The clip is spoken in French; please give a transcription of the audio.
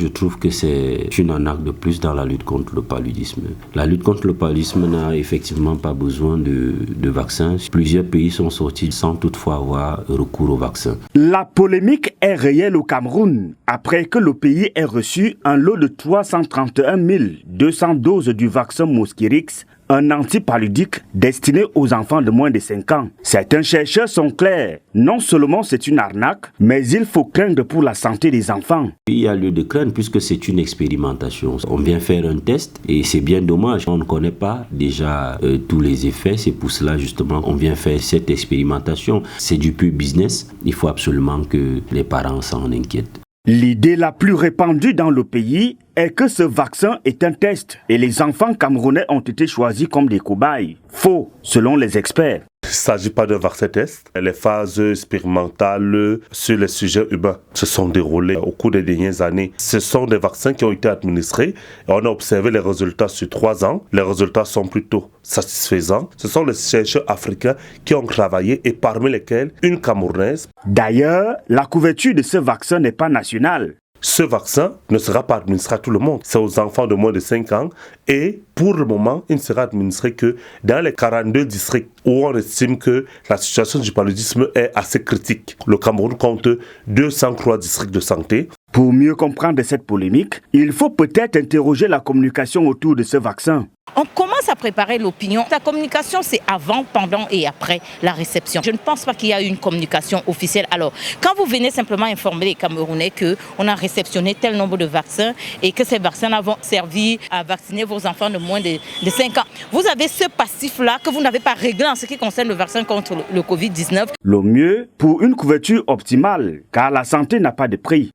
je trouve que c'est une arnaque de plus dans la lutte contre le paludisme. La lutte contre le paludisme n'a effectivement pas besoin de vaccins. Plusieurs pays sont sortis sans toutefois avoir recours au vaccin. La polémique est réelle au Cameroun après que le pays ait reçu un lot de 331 200 doses du vaccin Mosquirix, un antipaludique destiné aux enfants de moins de 5 ans. Certains chercheurs sont clairs. Non seulement c'est une arnaque, mais il faut craindre pour la santé des enfants. Il y a lieu de craindre puisque c'est une expérimentation. On vient faire un test et c'est bien dommage. On ne connaît pas déjà tous les effets. C'est pour cela justement on vient faire cette expérimentation. C'est du pur business. Il faut absolument que les parents s'en inquiètent. L'idée la plus répandue dans le pays est que ce vaccin est un test et les enfants camerounais ont été choisis comme des cobayes. Faux, selon les experts. Il ne s'agit pas d'un vaccin test. Les phases expérimentales sur les sujets humains se sont déroulées au cours des dernières années. Ce sont des vaccins qui ont été administrés et on a observé les résultats sur 3 ans. Les résultats sont plutôt satisfaisants. Ce sont les chercheurs africains qui ont travaillé et parmi lesquels une Camerounaise. D'ailleurs, la couverture de ce vaccin n'est pas nationale. Ce vaccin ne sera pas administré à tout le monde. C'est aux enfants de moins de 5 ans et pour le moment, il ne sera administré que dans les 42 districts où on estime que la situation du paludisme est assez critique. Le Cameroun compte 203 districts de santé. Pour mieux comprendre cette polémique, il faut peut-être interroger la communication autour de ce vaccin. On commence à préparer l'opinion. La communication, c'est avant, pendant et après la réception. Je ne pense pas qu'il y a eu une communication officielle. Alors, quand vous venez simplement informer les Camerounais qu'on a réceptionné tel nombre de vaccins et que ces vaccins vont servir à vacciner vos enfants de moins de 5 ans, vous avez ce passif-là que vous n'avez pas réglé en ce qui concerne le vaccin contre le Covid-19. Le mieux pour une couverture optimale, car la santé n'a pas de prix.